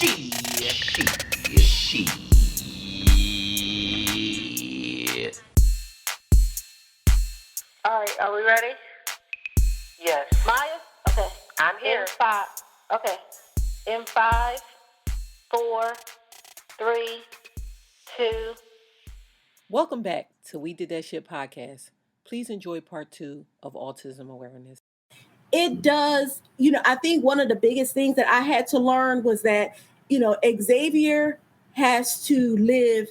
All right, are we ready? Yes. Maya? Okay. I'm here. In 5, 4, 3, 2. Welcome back to We Did That Shit podcast. Please enjoy part 2 of Autism Awareness. It does, I think one of the biggest things that I had to learn was that, Xavier has to live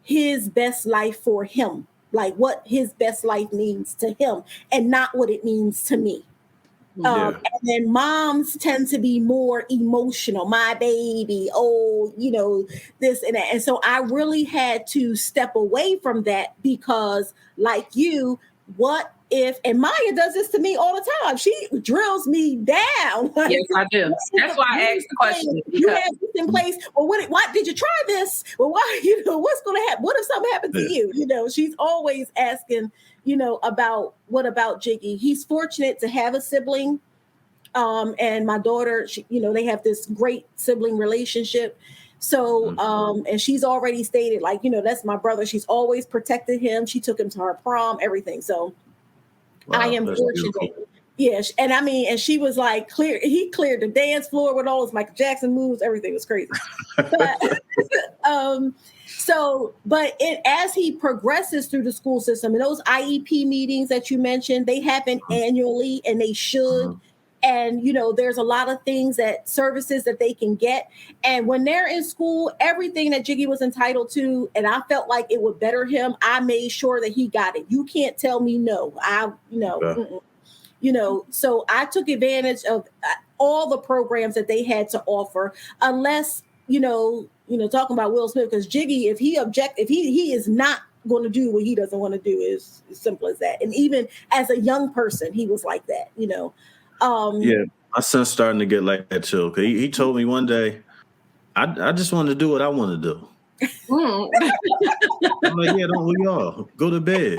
his best life for him, like what his best life means to him and not what it means to me. And then moms tend to be more emotional. My baby, this and that. And so I really had to step away from that because, like you, what if, and Maya does this to me all the time. She drills me down. Yes, I do. That's why I asked the question. You have this in place. Well, why did you try this? Well, why, what's going to happen? What if something happened to you? She's always asking, about what about Jiggy. He's fortunate to have a sibling. And my daughter, they have this great sibling relationship. So, and she's already stated, like, that's my brother. She's always protected him. She took him to her prom, everything. So I am fortunate. Beautiful. Yeah. And I mean, and she was like, he cleared the dance floor with all his Michael Jackson moves. Everything was crazy. But, as he progresses through the school system, and those IEP meetings that you mentioned, they happen annually and they should. And, there's a lot of things services that they can get. And when they're in school, everything that Jiggy was entitled to, and I felt like it would better him, I made sure that he got it. You can't tell me no. So I took advantage of all the programs that they had to offer, unless, talking about Will Smith, because Jiggy, if he is not going to do what he doesn't want to do, is as simple as that. And even as a young person, he was like that, my son's starting to get like that too. Cause he told me one day, I just want to do what I want to do. I'm like, yeah, don't we all go to bed?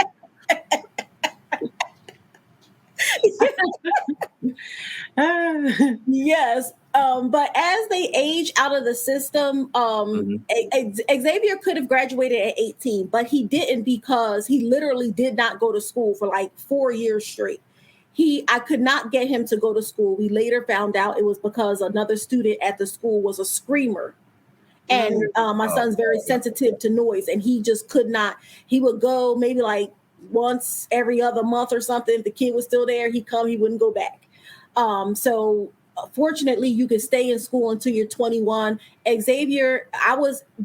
Yes. But as they age out of the system, Xavier could have graduated at 18, but he didn't because he literally did not go to school for like 4 years straight. I could not get him to go to school. We later found out it was because another student at the school was a screamer. And my son's very sensitive to noise, and he just could not. He would go maybe like once every other month or something. If the kid was still there, he wouldn't go back. So fortunately, you can stay in school until you're 21. Xavier,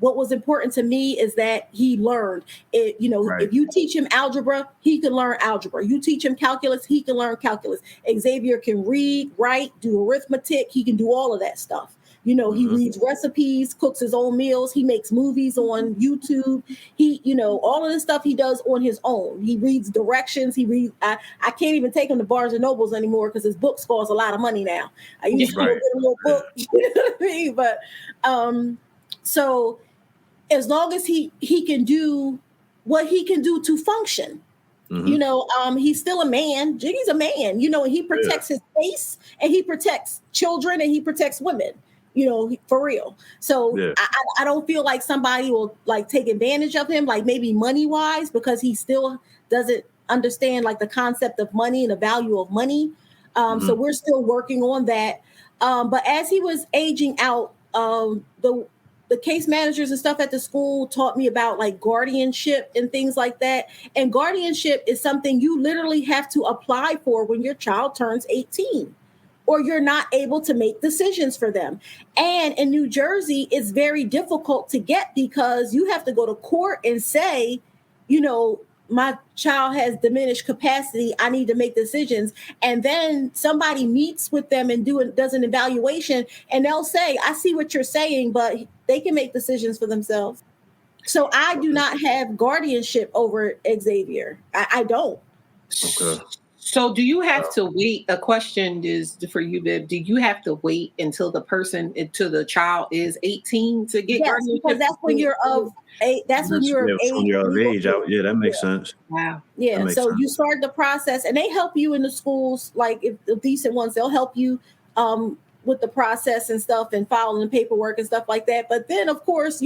what was important to me is that he learned it. If you teach him algebra, he can learn algebra. You teach him calculus, he can learn calculus. Xavier can read, write, do arithmetic. He can do all of that stuff. He reads recipes, cooks his own meals. He makes movies on YouTube. He, all of this stuff he does on his own. He reads directions. He reads. I can't even take him to Barnes and Nobles anymore because his books cost a lot of money now. I used to get a little book, you know what I mean? But so as long as he can do what he can do to function. He's still a man. Jiggy's a man, and he protects his face, and he protects children, and he protects women. For real. So I don't feel like somebody will like take advantage of him, like maybe money wise, because he still doesn't understand like the concept of money and the value of money. So we're still working on that. But as he was aging out, the case managers and stuff at the school taught me about like guardianship and things like that. And guardianship is something you literally have to apply for when your child turns 18. Or you're not able to make decisions for them. And in New Jersey, it's very difficult to get because you have to go to court and say, my child has diminished capacity. I need to make decisions. And then somebody meets with them and does an evaluation, and they'll say, I see what you're saying, but they can make decisions for themselves. So I do not have guardianship over Xavier. I don't. Okay. So do you have to wait? A question is for you, Viv. Do you have to wait until the child is 18 to get guardianship? Because that's when you're of age. That's when you're of age. When you're of age. Yeah, that makes sense. Wow. Yeah. So you start the process, and they help you in the schools. Like if the decent ones, they'll help you with the process and stuff and filing the paperwork and stuff like that. But then, of course,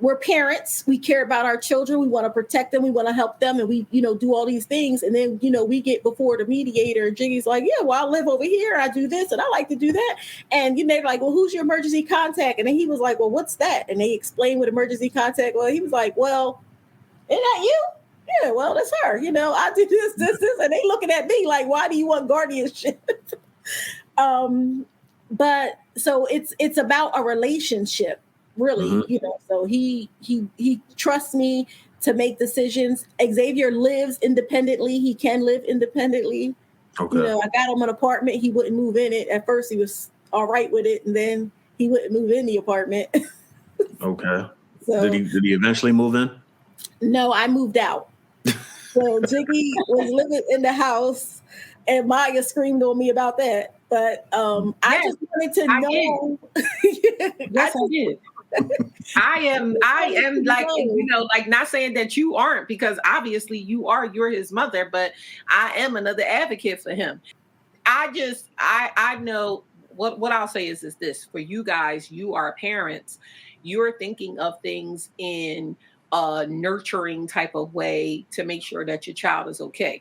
we're parents. We care about our children. We want to protect them. We want to help them. And we, do all these things. And then, we get before the mediator. Jiggy's like, yeah, well, I live over here. I do this and I like to do that. And, they're like, well, who's your emergency contact? And then he was like, well, what's that? And they explained what emergency contact was. He was like, well, isn't that you? Yeah, well, that's her. I do this. And they looking at me like, why do you want guardianship? But so it's about a relationship. Really, so he trusts me to make decisions. Xavier lives independently. He can live independently. Okay. I got him an apartment. He wouldn't move in it. At first, he was all right with it, and then he wouldn't move in the apartment. Okay. So, did he eventually move in? No, I moved out. So Jiggy was living in the house, and Maya screamed on me about that. But I just wanted to know. Yes, I did. I am like, like not saying that you aren't, because obviously you're his mother, but I am another advocate for him. I know what I'll say is this: for you guys, you are parents, you're thinking of things in a nurturing type of way to make sure that your child is okay.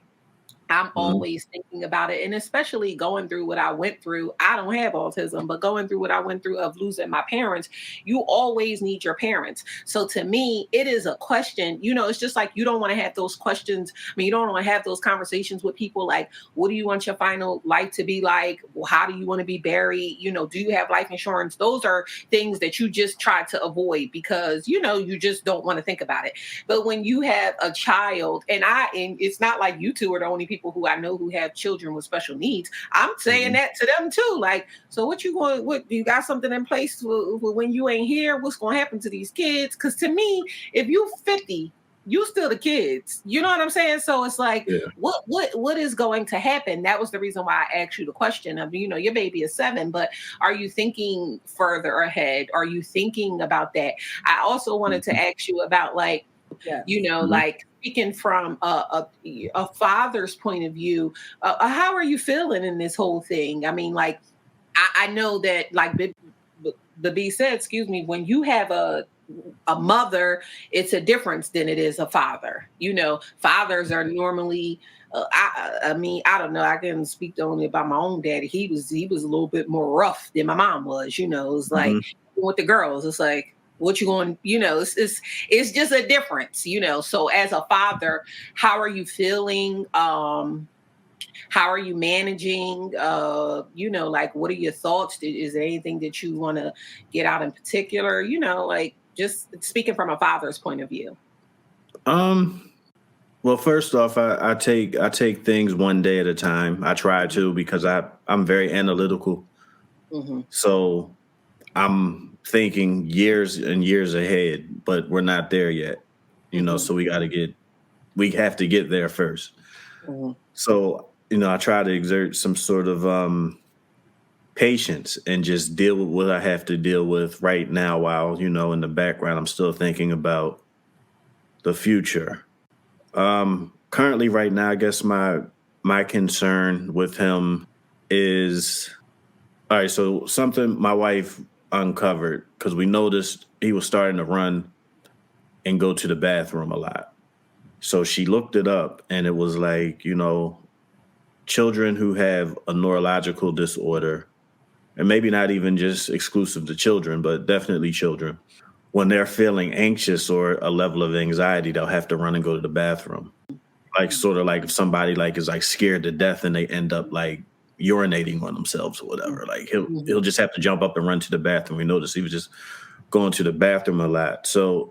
I'm always thinking about it. And especially going through what I went through. I don't have autism, but going through what I went through of losing my parents, you always need your parents. So to me, it is a question, it's just like, you don't want to have those questions. I mean, you don't want to have those conversations with people like, what do you want your final life to be like? Well, how do you want to be buried? Do you have life insurance? Those are things that you just try to avoid because, you just don't want to think about it. But when you have a child, and it's not like you two are the only people who I know who have children with special needs. I'm saying that to them too. Like, so what you got something in place for when you ain't here? What's going to happen to these kids? Because to me, if you 50, you still the kids. You know what I'm saying? So it's like, what is going to happen? That was the reason why I asked you the question of, your baby is 7, but are you thinking further ahead? Are you thinking about that? I also wanted to ask you about like, like speaking from a father's point of view, how are you feeling in this whole thing? I mean, like, I know that, like the B said, when you have a mother, it's a difference than it is a father. Fathers are normally, I mean, I don't know. I can speak only about my own daddy. He was a little bit more rough than my mom was. It's like with the girls, it's like, what you going, it's just a difference, So as a father, how are you feeling? How are you managing? Like, what are your thoughts? Is there anything that you want to get out in particular? Like, just speaking from a father's point of view. Well, first off, I take things one day at a time. I try to, because I'm very analytical. So I'm thinking years and years ahead, but we're not there yet, so we have to get there first. So, I try to exert some sort of patience and just deal with what I have to deal with right now while, in the background, I'm still thinking about the future. Currently right now, I guess my concern with him is, all right, so something my wife uncovered, because we noticed he was starting to run and go to the bathroom a lot. So she looked it up, and it was like, children who have a neurological disorder, and maybe not even just exclusive to children, but definitely children, when they're feeling anxious or a level of anxiety, they'll have to run and go to the bathroom. Like, sort of like if somebody like is like scared to death and they end up like urinating on themselves or whatever, like he'll just have to jump up and run to the bathroom. We noticed he was just going to the bathroom a lot. So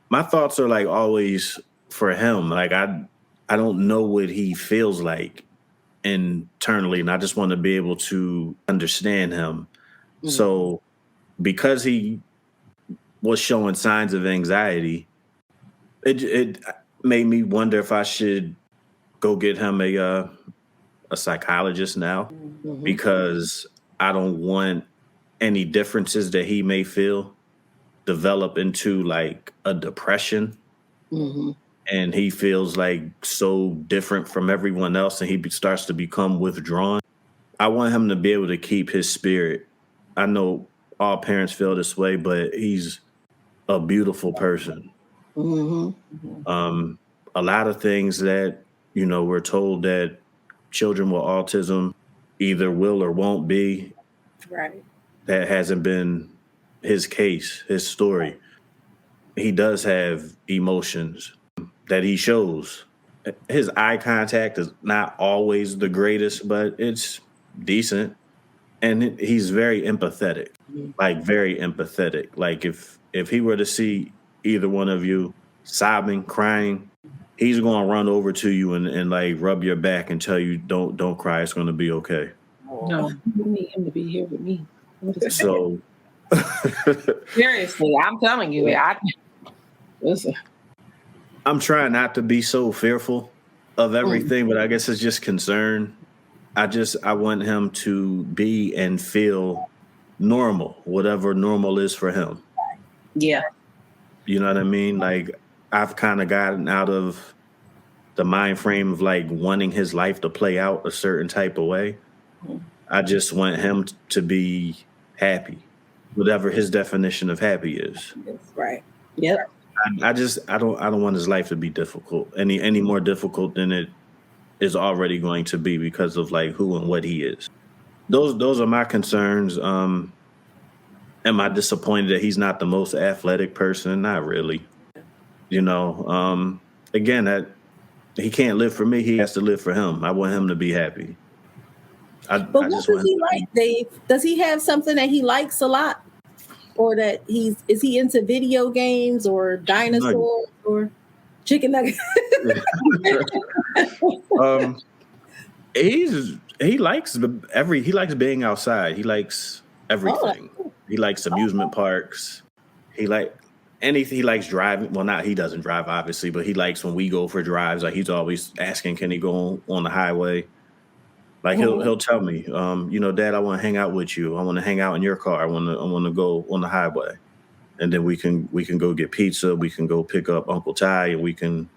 my thoughts are like always for him. Like, I don't know what he feels like internally, and I just want to be able to understand him. So because he was showing signs of anxiety, it made me wonder if I should go get him a psychologist now, because I don't want any differences that he may feel develop into like a depression. And he feels like so different from everyone else, and he starts to become withdrawn. I want him to be able to keep his spirit. I know all parents feel this way, but he's a beautiful person. A lot of things that, we're told that children with autism either will or won't be. Right. That hasn't been his case, his story. He does have emotions that he shows. His eye contact is not always the greatest, but it's decent. And he's very empathetic, like very empathetic. Like if he were to see either one of you sobbing, crying, he's going to run over to you and like rub your back and tell you, don't cry. It's going to be okay. No, you need him to be here with me. So Seriously, I'm telling you, listen. I'm trying not to be so fearful of everything, but I guess it's just concern. I want him to be and feel normal, whatever normal is for him. Yeah. You know what I mean? Like, I've kind of gotten out of the mind frame of like wanting his life to play out a certain type of way. I just want him to be happy, whatever his definition of happy is. Right. Yep. I don't want his life to be difficult, any more difficult than it is already going to be because of like who and what he is. Those are my concerns. Am I disappointed that he's not the most athletic person? Not really. Again, that he can't live for me. He has to live for him. I want him to be happy. But what does he like, Dave? Does he have something that he likes a lot? Or that is he into video games or dinosaurs or chicken nuggets? He likes being outside. He likes everything. He likes amusement parks. He likes driving. Well, he doesn't drive obviously, but he likes when we go for drives. Like he's always asking, can he go on the highway? Like he'll tell me, Dad, I want to hang out with you. I want to hang out in your car. I want to go on the highway, and then we can go get pizza. We can go pick up Uncle Ty, and we can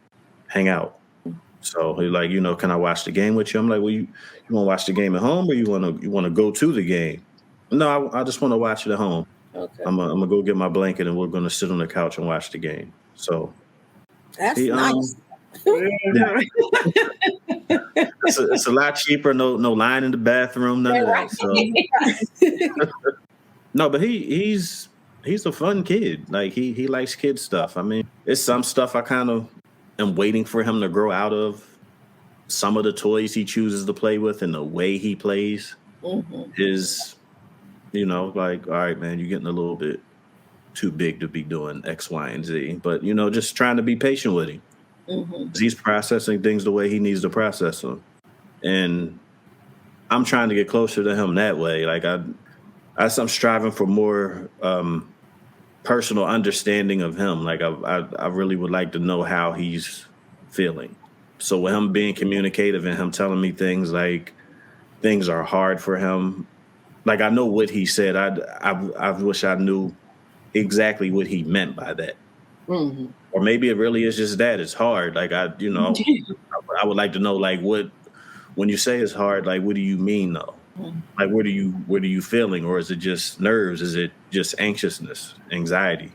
hang out. So he's like, can I watch the game with you? I'm like, well, you want to watch the game at home, or you want to go to the game? No, I just want to watch it at home. Okay. I'm gonna go get my blanket, and we're gonna sit on the couch and watch the game. So that's nice. Yeah. It's a lot cheaper. No line in the bathroom. None of that. So. No, but he's a fun kid. Like he likes kid stuff. I mean, it's some stuff I kind of am waiting for him to grow out of. Some of the toys he chooses to play with and the way he plays is, like, all right, man, you're getting a little bit too big to be doing X, Y, and Z. But just trying to be patient with him. He's processing things the way he needs to process them. And I'm trying to get closer to him that way. Like I'm striving for more personal understanding of him. Like I really would like to know how he's feeling. So with him being communicative and him telling me things like things are hard for him, like I know what he said. I wish I knew exactly what he meant by that. Or maybe it really is just that it's hard. Like I would like to know, like, what, when you say it's hard, like, what do you mean though? Like, what are you feeling? Or is it just nerves? Is it just anxiousness, anxiety?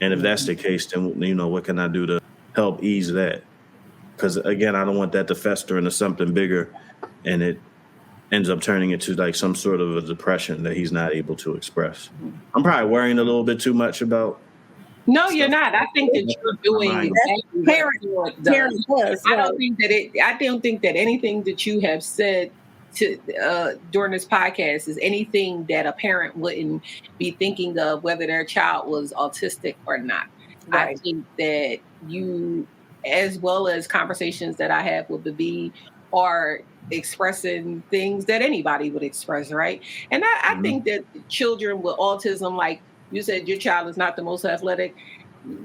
And if that's the case, then, what can I do to help ease that? Because again, I don't want that to fester into something bigger and it ends up turning into like some sort of a depression that he's not able to express. I'm probably worrying a little bit too much about. No, you're not. I think that you're doing exactly what parent does. I don't think that anything that you have said to during this podcast is anything that a parent wouldn't be thinking of, whether their child was autistic or not. Right. I think that you, as well as conversations that I have with the B, are expressing things that anybody would express, right? And I think that children with autism, like you said, your child is not the most athletic.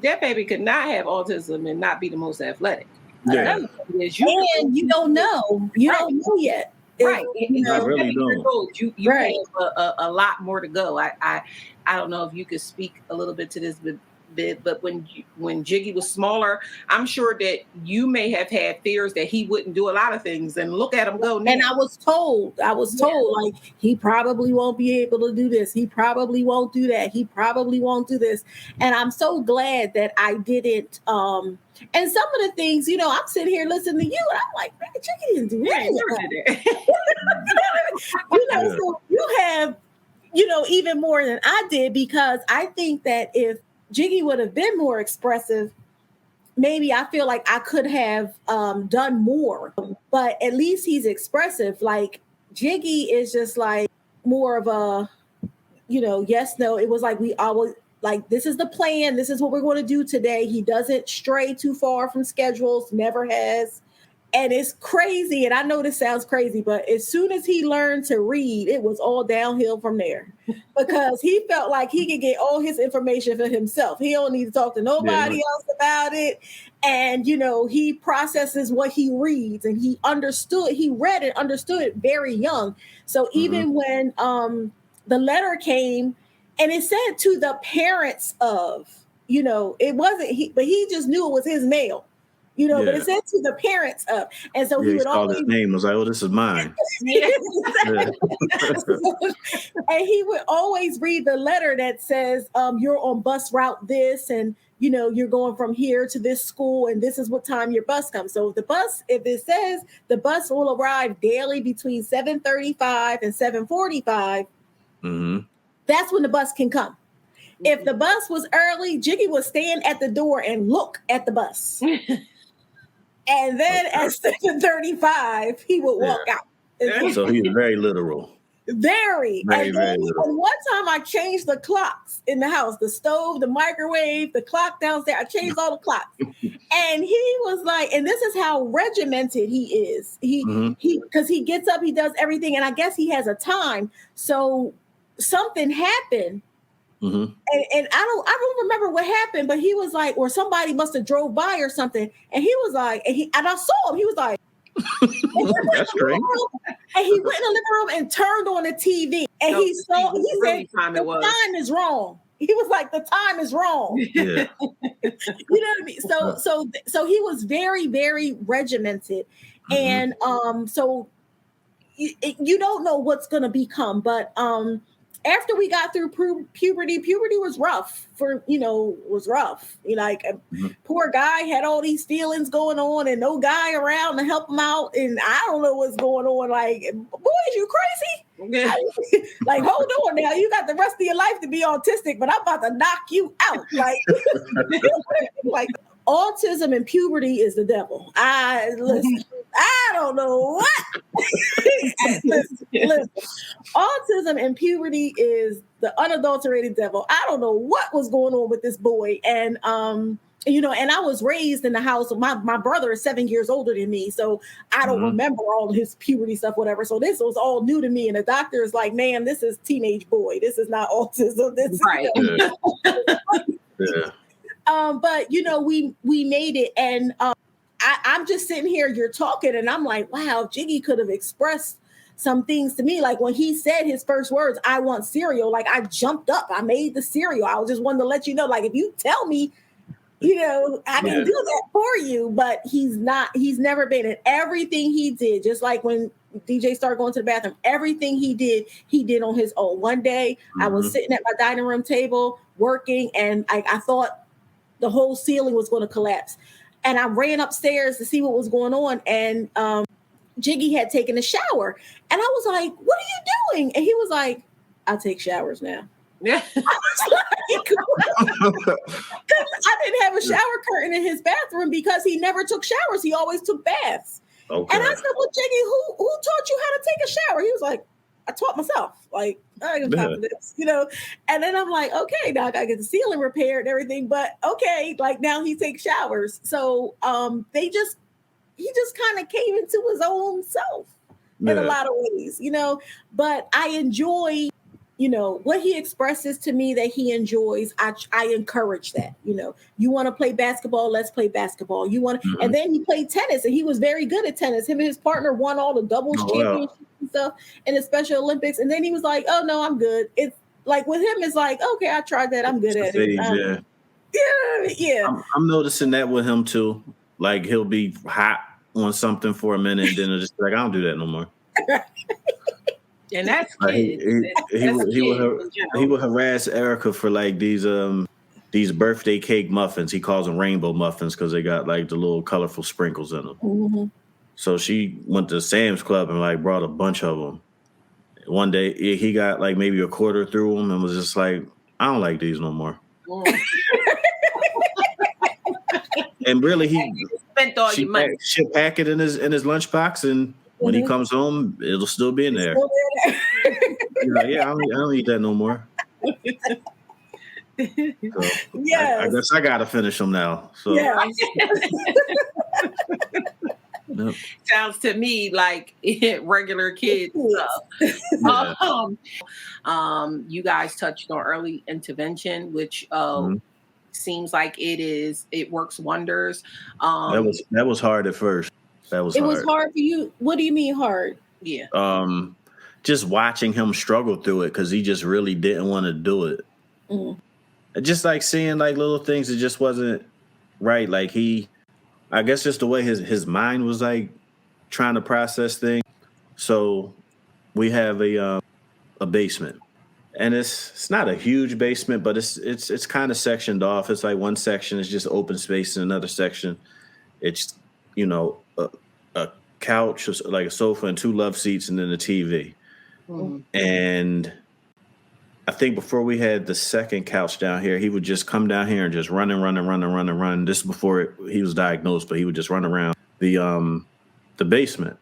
That baby could not have autism and not be the most athletic. Yeah. You don't know. You don't know yet. Right. I really don't. You have a lot more to go. I don't know if you could speak a little bit to this, but bit, but when Jiggy was smaller, I'm sure that you may have had fears that he wouldn't do a lot of things, and look at him go now. And I was told like, he probably won't be able to do this. He probably won't do that. He probably won't do this. And I'm so glad that I didn't. And some of the things, you know, I'm sitting here listening to you, and I'm like, man, Jiggy didn't do that. You know, so you have, you know, even more than I did, because I think that if Jiggy would have been more expressive, maybe I feel like I could have done more, but at least he's expressive. Like Jiggy is just like more of a, you know, yes, no. It was like we always like, this is the plan. This is what we're going to do today. He doesn't stray too far from schedules, never has. And it's crazy. And I know this sounds crazy, but as soon as he learned to read, it was all downhill from there, because he felt like he could get all his information for himself. He don't need to talk to nobody else about it. And, you know, he processes what he reads, and he read and understood it very young. So even when the letter came and it said to the parents of, you know, it wasn't but he just knew it was his mail. You know, but it said to the parents of, and so he would always. His name was like, "Oh, this is mine." And he would always read the letter that says, "You're on bus route this, and you know you're going from here to this school, and this is what time your bus comes." So if it says the bus will arrive daily between 7:35 and 7:45, that's when the bus can come. If the bus was early, Jiggy would stand at the door and look at the bus. And then at 7:35, he would walk out. So he was very literal. Very. Very, and very then literal. one time I changed the clocks in the house, the stove, the microwave, the clock downstairs. I changed all the clocks. And he was like, and this is how regimented he is. Because he gets up, he does everything. And I guess he has a time. So something happened. And I don't remember what happened, but he was like, or somebody must have drove by or something. And he was like, and I saw him, he was like, that's great. And he went in the living room and turned on the TV. And he said, the time is wrong. He was like, the time is wrong. Yeah. You know what I mean? So he was very, very regimented. And so you don't know what's going to become, but after we got through puberty was rough was rough. Like poor guy had all these feelings going on and no guy around to help him out. And I don't know what's going on. Like, boys, you crazy? Like, hold on now. You got the rest of your life to be autistic, but I'm about to knock you out. Like, like autism and puberty is the devil. I don't know what. listen, autism and puberty is the unadulterated devil. I don't know what was going on with this boy. And, and I was raised in the house. My brother is 7 years older than me. So I don't remember all his puberty stuff, whatever. So this was all new to me. And the doctor is like, "Man, this is teenage boy. This is not autism." This right. Yeah. But we made it. And, I'm just sitting here, you're talking, and I'm like, wow, Jiggy could have expressed some things to me. Like when he said his first words, "I want cereal," like I jumped up. I made the cereal. I was just wanting to let you know, like, if you tell me, I can do that for you. But he's never been. And everything he did, just like when DJ started going to the bathroom, everything he did on his own. One day I was sitting at my dining room table working, and I thought the whole ceiling was going to collapse. And I ran upstairs to see what was going on. And Jiggy had taken a shower. And I was like, "What are you doing?" And he was like, "I take showers now." Yeah. I was like, I didn't have a shower curtain in his bathroom because he never took showers. He always took baths. Okay. And I said, "Well, Jiggy, who taught you how to take a shower?" He was like, "I taught myself. Like, I ain't got time for this, And then I'm like, okay, now I gotta get the ceiling repaired and everything. But okay, like now he takes showers. So he just kind of came into his own self in a lot of ways, But I enjoy, what he expresses to me that he enjoys. I encourage that. You want to play basketball, let's play basketball. You want to, and then he played tennis, and he was very good at tennis. Him and his partner won all the doubles championships and stuff in the Special Olympics. And then he was like, "Oh no, I'm good." It's like with him, it's like, okay, I tried that, I'm good at it. Yeah. I'm noticing that with him too. Like he'll be hot on something for a minute, and then it'll just be like, I don't do that no more. And that's Like, kids. he would harass Erica for like these birthday cake muffins. He calls them rainbow muffins because they got like the little colorful sprinkles in them. Mm-hmm. So she went to Sam's Club and like brought a bunch of them. One day he got like maybe a quarter through them and was just like, I don't like these no more. And really, he spent all your money. She'll pack it in his lunchbox, and when he comes home, it'll still be in there. Like, yeah, I don't eat that no more. So, yes. I guess I gotta finish them now. So yes. Yep. Sounds to me like regular kids stuff. Yeah. You guys touched on early intervention, which seems like it works wonders. That was hard at first. It was hard for you. What do you mean hard? Yeah. Just watching him struggle through it because he just really didn't want to do it. Just like seeing like little things that just wasn't right. Like I guess just the way his mind was like trying to process things. So we have a basement, and it's not a huge basement, but it's kind of sectioned off. It's like one section is just open space, and another section it's a couch, like a sofa, and 2 love seats, and then a TV. And I think before we had the second couch down here, he would just come down here and just run. This is before he was diagnosed, but he would just run around the basement.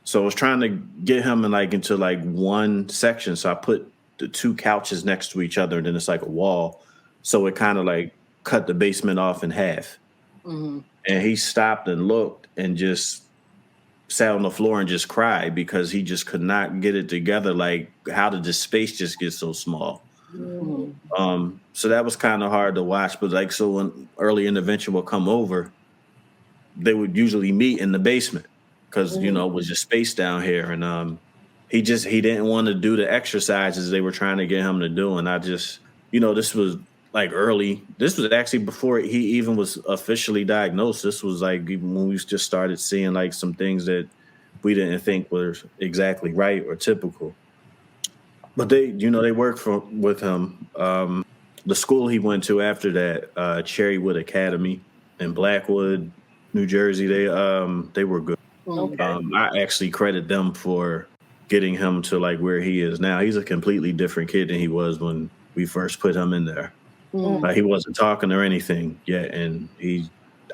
So I was trying to get him into one section. So I put the 2 couches next to each other, and then it's like a wall. So it kind of like cut the basement off in half. And he stopped and looked and just sat on the floor and just cried because he just could not get it together. Like, how did this space just get so small? So that was kind of hard to watch. But so when early intervention would come over, they would usually meet in the basement because it was just space down here. And he didn't want to do the exercises they were trying to get him to do. And I just, this was like early. This was actually before he even was officially diagnosed. This was like when we just started seeing like some things that we didn't think were exactly right or typical. But they worked with him. The school he went to after that, Cherrywood Academy in Blackwood, New Jersey, they were good. Okay. I actually credit them for getting him to like where he is now. He's a completely different kid than he was when we first put him in there. Like, he wasn't talking or anything yet, and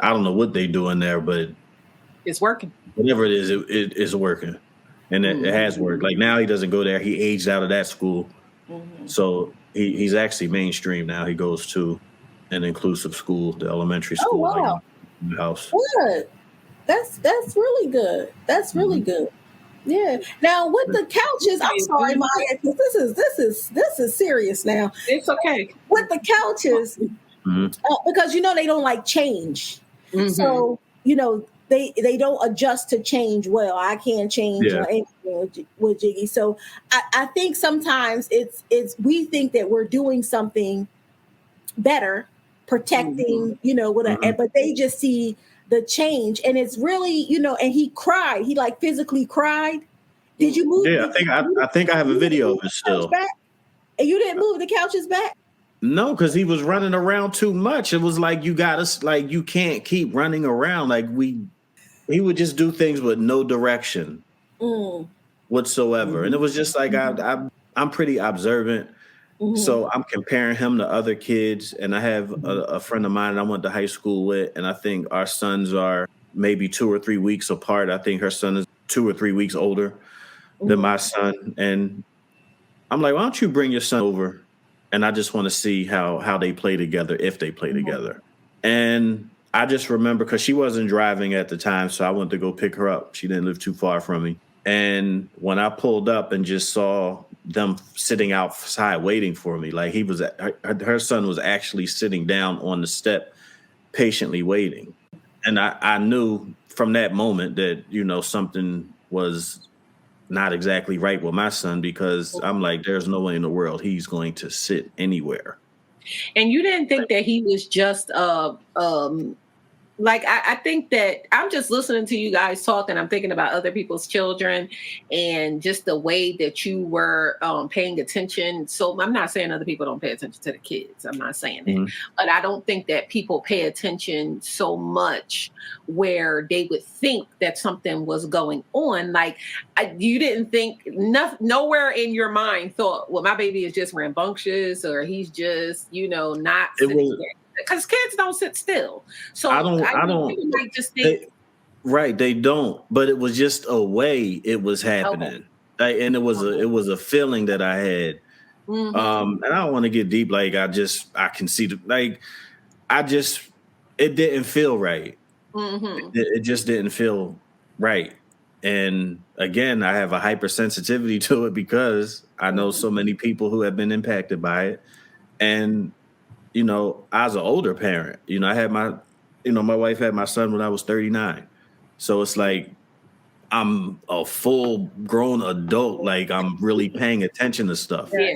I don't know what they do in there, but it's working. Whatever it is, it is working, and it has worked. Like, now he doesn't go there. He aged out of that school, so he's actually mainstream now. He goes to an inclusive school, the elementary school. Oh, wow. In the house. Good. That's really good. That's really good. Yeah. Now with the couches, I'm sorry, Maya, because this is serious now. It's okay. With the couches, because they don't like change, so they don't adjust to change well. I can't change anything with Jiggy, so I think sometimes it's we think that we're doing something better, protecting, but they just see the change, and it's really, and he cried. He like physically cried. Did you move? Yeah, I think I have a video of it still. Back? And you didn't move the couches back? No, because he was running around too much. It was like, you can't keep running around. Like, he would just do things with no direction whatsoever. And it was just like, I'm pretty observant. So I'm comparing him to other kids, and I have a friend of mine that I went to high school with, and I think our sons are maybe 2 or 3 weeks apart. I think her son is 2 or 3 weeks older than my son, and I'm like, why don't you bring your son over, and I just want to see how they play together, if they play together. And I just remember, because she wasn't driving at the time, so I went to go pick her up. She didn't live too far from me. And when I pulled up and just saw them sitting outside waiting for me, like, her son was actually sitting down on the step, patiently waiting. And I knew from that moment that, something was not exactly right with my son, because I'm like, there's no way in the world he's going to sit anywhere. And you didn't think that he was just like I think that I'm just listening to you guys talk and I'm thinking about other people's children and just the way that you were paying attention. So I'm not saying other people don't pay attention to the kids. I'm not saying that. Mhm. But I don't think that people pay attention so much where they would think that something was going on. Like you didn't think nowhere in your mind thought, well, my baby is just rambunctious or he's just, not It sitting was there because kids don't sit still. So I don't people might just think, right, they don't, but it was just a way it was okay. happening. And it was a feeling that I had. Mm-hmm. And I don't want to get deep, like I can see it didn't feel right. Mm-hmm. It just didn't feel right. And again, I have a hypersensitivity to it because I know so many people who have been impacted by it. And as an older parent, I had my wife had my son when I was 39. So it's like I'm a full grown adult. Like I'm really paying attention to stuff. Yeah.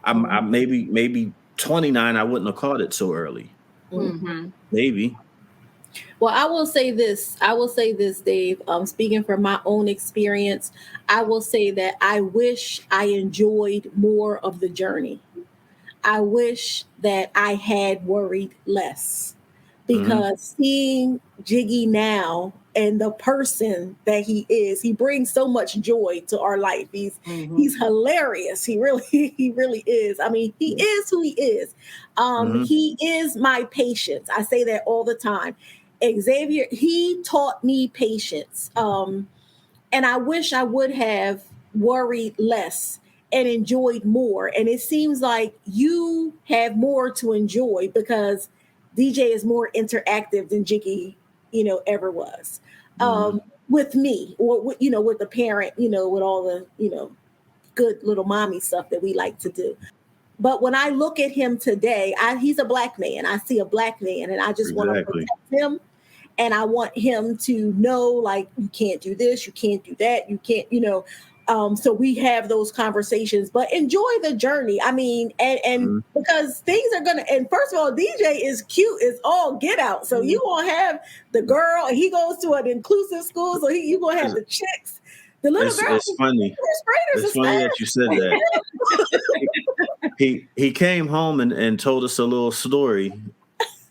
I'm maybe 29. I wouldn't have caught it so early. Mm-hmm. Maybe. Well, I will say this, Dave. Speaking from my own experience, I will say that I wish I enjoyed more of the journey. I wish that I had worried less because seeing Jiggy now and the person that he brings so much joy to our life. He's hilarious. He really is. I mean, he is who he is. He is my patience. I say that all the time. Xavier, he taught me patience. And I wish I would have worried less and enjoyed more. And it seems like you have more to enjoy because DJ is more interactive than Jiggy, ever was. With me, or with the parent, with all the, good little mommy stuff that we like to do. But when I look at him today, he's a black man. I see a black man, and I just want to protect him. And I want him to know, like, you can't do this, you can't do that, you can't, so we have those conversations, but enjoy the journey. I mean, and because things are going to, and first of all, DJ is cute, is all get out. So you won't have the girl, and he goes to an inclusive school, so you going to have the chicks. The little girl. It's funny. It's funny that you said that. he came home and told us a little story,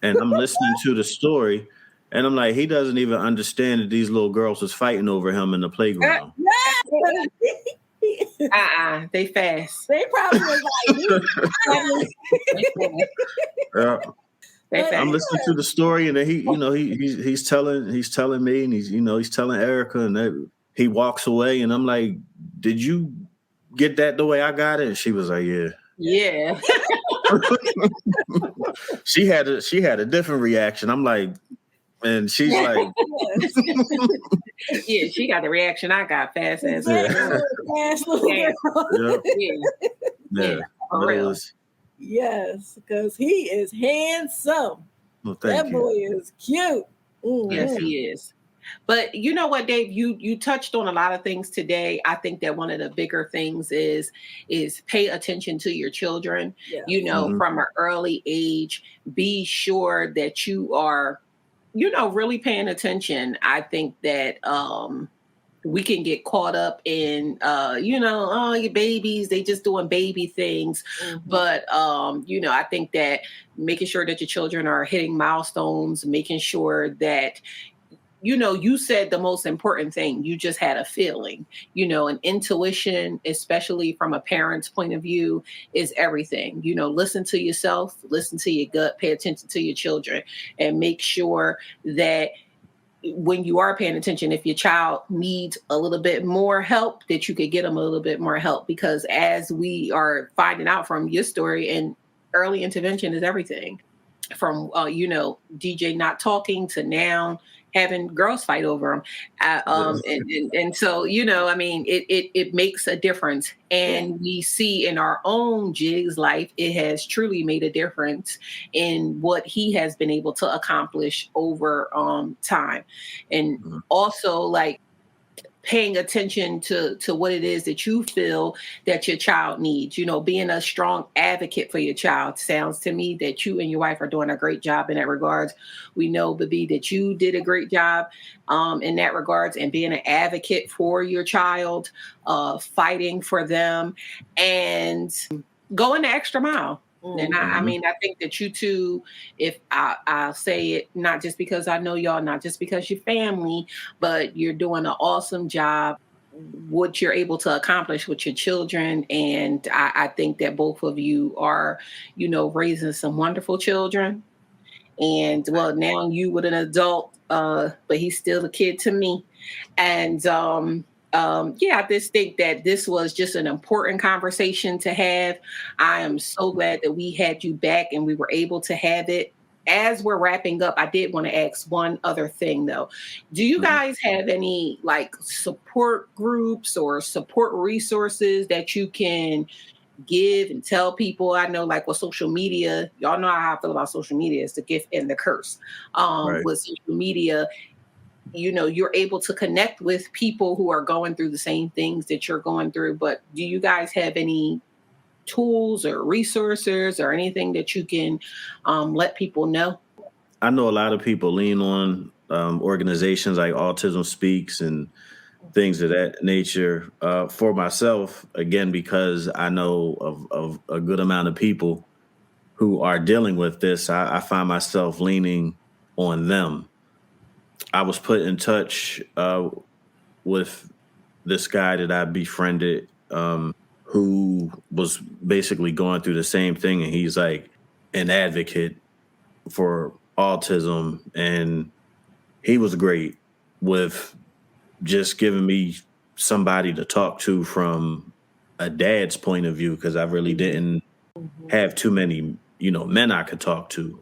and I'm listening to the story. And I'm like, he doesn't even understand that these little girls was fighting over him in the playground. They fast. They probably was like, I'm listening to the story, and then he's telling me, and he's telling Erica, and he walks away, and I'm like, did you get that the way I got it? And she was like, yeah. Yeah. She had a different reaction. I'm like. And she's like, yeah, she got the reaction I got fast as yeah. Yes, because he is handsome. Well, that boy is cute. Yes, he is. But you know what, Dave, you touched on a lot of things today. I think that one of the bigger things is pay attention to your children. Yeah. From an early age, be sure that you are really paying attention. I think that we can get caught up in, your babies, they just doing baby things. But, I think that making sure that your children are hitting milestones, making sure that, you said the most important thing. You just had a feeling, and intuition, especially from a parent's point of view, is everything. Listen to yourself, listen to your gut, pay attention to your children, and make sure that when you are paying attention, if your child needs a little bit more help, that you could get them a little bit more help. Because as we are finding out from your story, and early intervention is everything. From, DJ not talking to now having girls fight over him. And so, it makes a difference. And we see in our own Jig's life, it has truly made a difference in what he has been able to accomplish over time. And also, like, paying attention to what it is that you feel that your child needs. Being a strong advocate for your child. Sounds to me that you and your wife are doing a great job in that regards. We know, Babi, that you did a great job in that regards, and being an advocate for your child, fighting for them, and going the extra mile. And I mean, I think that you two, if I'll say it, not just because I know y'all, not just because you're family, but you're doing an awesome job, what you're able to accomplish with your children. And I think that both of you are, raising some wonderful children. And well, now you with an adult, but he's still a kid to me. And I just think that this was just an important conversation to have. I am so glad that we had you back and we were able to have it. As we're wrapping up, I did want to ask one other thing though. Do you guys have any like support groups or support resources that you can give and tell people? I know like with social media, y'all know how I feel about social media, is the gift and the curse. Right. With social media, you're able to connect with people who are going through the same things that you're going through. But do you guys have any tools or resources or anything that you can let people know? I know a lot of people lean on organizations like Autism Speaks and things of that nature. For myself, again, because I know of a good amount of people who are dealing with this, I find myself leaning on them. I was put in touch with this guy that I befriended who was basically going through the same thing. And he's like an advocate for autism. And he was great with just giving me somebody to talk to from a dad's point of view, because I really didn't have too many, men I could talk to,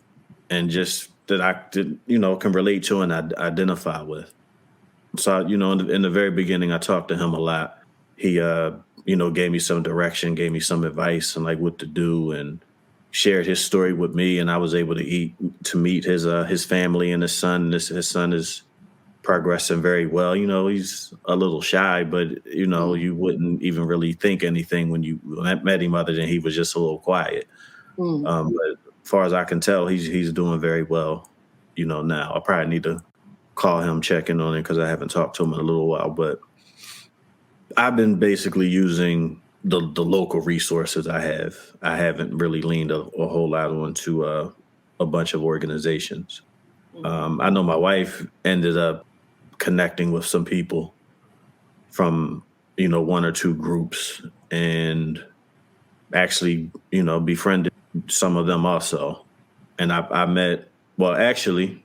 and just that I did, can relate to and identify with. So, in the very beginning, I talked to him a lot. He, gave me some direction, gave me some advice and like what to do, and shared his story with me. And I was able to meet his family and his son. His son is progressing very well. He's a little shy, but you wouldn't even really think anything when you met him other than he was just a little quiet. But as far as I can tell, he's doing very well. Now I probably need to call him, check in on him, because I haven't talked to him in a little while. But I've been basically using the local resources I have. I haven't really leaned a whole lot onto a bunch of organizations. I know my wife ended up connecting with some people from, one or two groups, and actually, befriended some of them also. And I met, well, actually,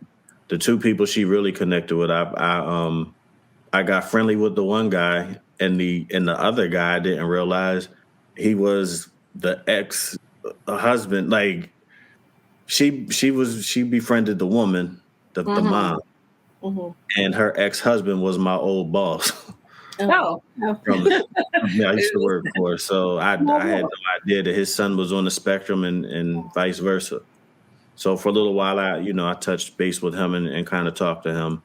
the two people she really connected with, I got friendly with the one guy, and the other guy I didn't realize he was the ex-husband. Like she befriended the woman, the mom, and her ex-husband was my old boss. Oh, I used to work for. So I had no idea that his son was on the spectrum and vice versa. So for a little while, I touched base with him and kind of talked to him.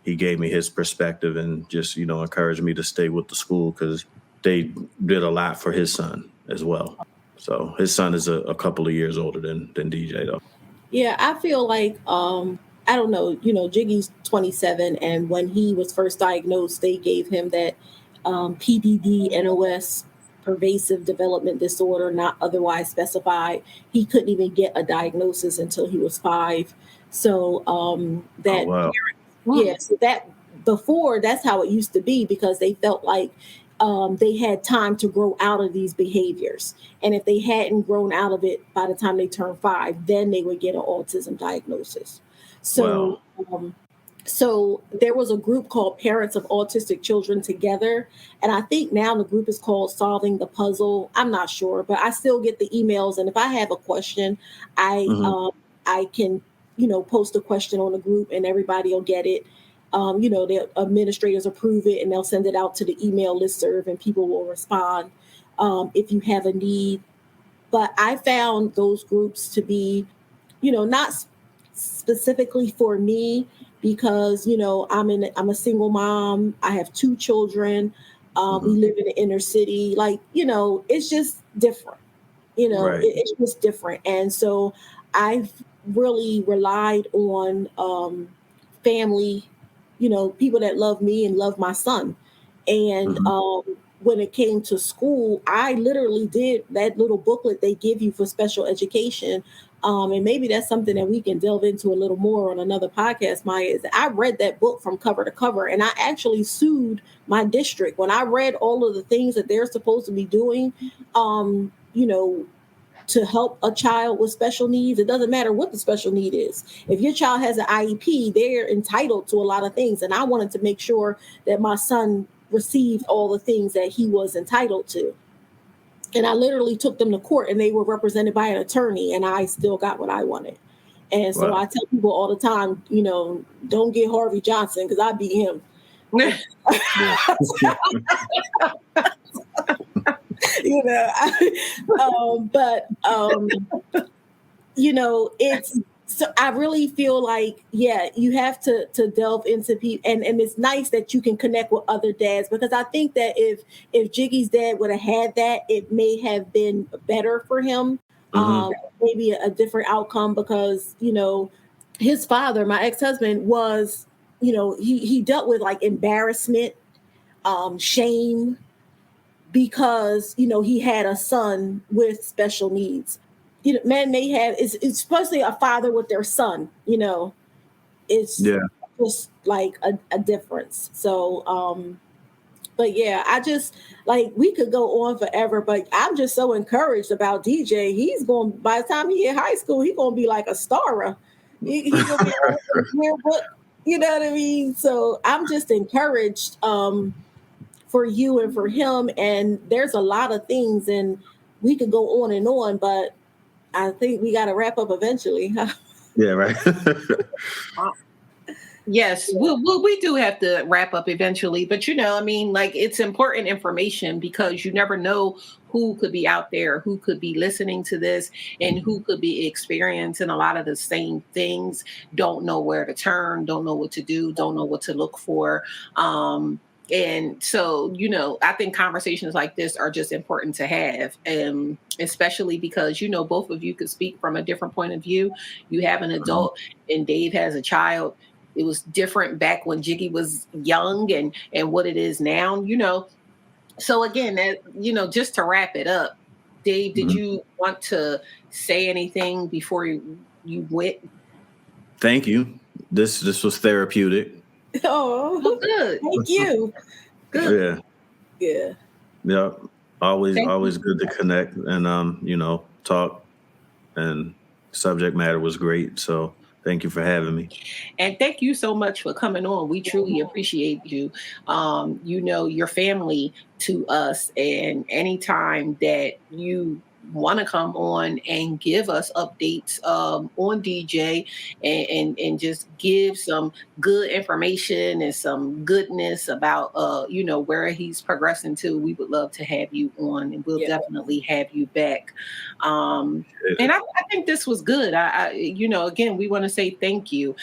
He gave me his perspective and just, encouraged me to stay with the school because they did a lot for his son as well. So his son is a couple of years older than DJ though. Yeah, I feel like, I don't know, Jiggy's 27, and when he was first diagnosed, they gave him that PDD, NOS, pervasive development disorder, not otherwise specified. He couldn't even get a diagnosis until he was 5. So that, wow. Yeah, so that before, that's how it used to be, because they felt like they had time to grow out of these behaviors. And if they hadn't grown out of it by the time they turned 5, then they would get an autism diagnosis. So, so there was a group called Parents of Autistic Children Together. And I think now the group is called Solving the Puzzle. I'm not sure, but I still get the emails. And if I have a question, I can, post a question on the group and everybody will get it. The administrators approve it and they'll send it out to the email listserv and people will respond if you have a need. But I found those groups to be, not specifically for me because, you know, I'm a single mom. I have 2 children. We live in the inner city. Like, you know, it's just different. You know, Right. it's just different. And so I've really relied on family, you know, people that love me and love my son. And when it came to school, I literally did that little booklet they give you for special education. And maybe that's something that we can delve into a little more on another podcast, Maya. Is I read that book from cover to cover, and I actually sued my district when I read all of the things that they're supposed to be doing. You know, to help a child with special needs. It doesn't matter what the special need is. If your child has an IEP, they're entitled to a lot of things. And I wanted to make sure that my son received all the things that he was entitled to. And I literally took them to court and they were represented by an attorney and I still got what I wanted. And so I tell people all the time, you know, don't get Harvey Johnson because I beat him. You know, you know, it's so I really feel like, yeah, you have to delve into people, and it's nice that you can connect with other dads because I think that if Jiggy's dad would have had that, it may have been better for him. Maybe a different outcome because, you know, his father, my ex-husband, was, you know, he dealt with like embarrassment, shame, because, you know, he had a son with special needs. You know, men may have, it's especially a father with their son, you know, it's just like a difference. So, but yeah, I just like, we could go on forever, but I'm just so encouraged about DJ. He's going, by the time he hit high school, he's going to be like a star. He's going to be on the yearbook, you know what I mean? So I'm just encouraged, for you and for him. And there's a lot of things and we could go on and on, but I think we got to wrap up eventually. Yeah, right. Yes, we do have to wrap up eventually, but you know, I mean, like it's important information because you never know who could be out there, who could be listening to this, and who could be experiencing a lot of the same things, don't know where to turn, don't know what to do, don't know what to look for. And so, you know, I think conversations like this are just important to have, especially because, you know, both of you could speak from a different point of view. You have an adult and Dave has a child. It was different back when Jiggy was young and what it is now, you know. So again, that, you know, just to wrap it up, Dave, did you want to say anything before you went? Thank you. This was therapeutic. Oh, well, good. Thank you. Good. Yeah. Yeah. Always good to connect and you know, talk, and subject matter was great. So thank you for having me. And thank you so much for coming on. We truly appreciate you. You know, your family to us, and anytime that you want to come on and give us updates on DJ and just give some good information and some goodness about you know, where he's progressing to, we would love to have you on, and we'll definitely have you back. And I think this was good. I you know, again, we want to say thank you.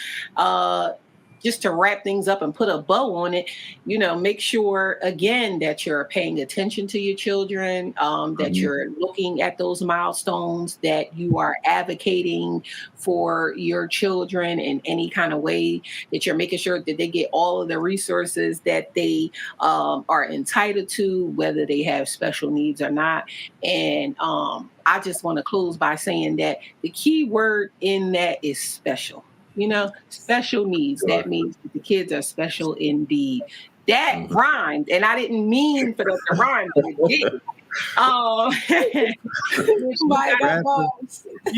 Just to wrap things up and put a bow on it, you know, make sure again that you're paying attention to your children, that you're looking at those milestones, that you are advocating for your children in any kind of way, that you're making sure that they get all of the resources that they are entitled to, whether they have special needs or not. And I just want to close by saying that the key word in that is special. You know, special needs. That means that the kids are special indeed. That rhymed, and I didn't mean for that to rhyme, but it did. You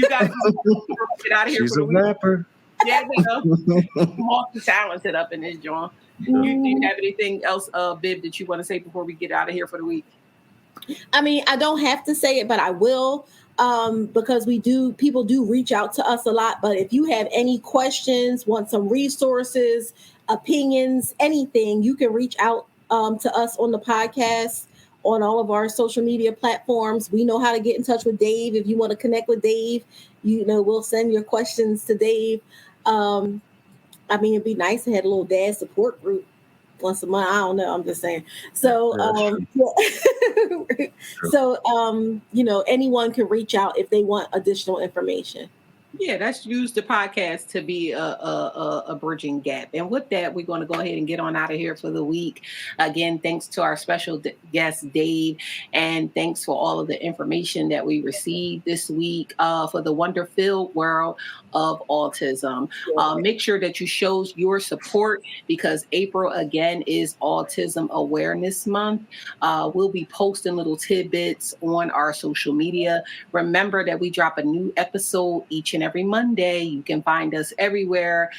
got to get out of here. She's a rapper. Yeah, you know, multi-talented up in this joint. Do you have anything else, Bib, that you want to say before we get out of here for the week? I mean, I don't have to say it, but I will. Because people do reach out to us a lot. But if you have any questions, want some resources, opinions, anything, you can reach out to us on the podcast. on all of our social media platforms. We know how to get in touch with Dave. If you want to connect with Dave, we'll send your questions to Dave. I mean, it'd be nice to have a little dad support group once a month. I don't know. I'm just saying. So, anyone can reach out if they want additional information. Yeah, let's use the podcast to be a bridging gap. And with that, we're going to go ahead and get on out of here for the week. Again, thanks to our special guest, Dave, and thanks for all of the information that we received this week for the wonder-filled world of autism. Make sure that you show your support because April, again, is Autism Awareness Month. We'll be posting little tidbits on our social media. Remember that we drop a new episode each and every Monday. You can find us everywhere,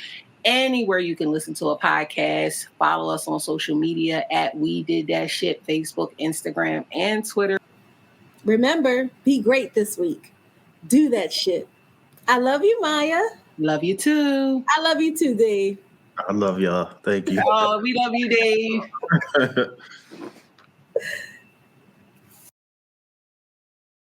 anywhere you can listen to a podcast. Follow us on social media at We Did That Shit, Facebook, Instagram, and Twitter. Remember, be great this week. Do that shit. I love you, Maya. Love you too. I love you too, Dave. I love y'all. Thank you. Oh, we love you, Dave.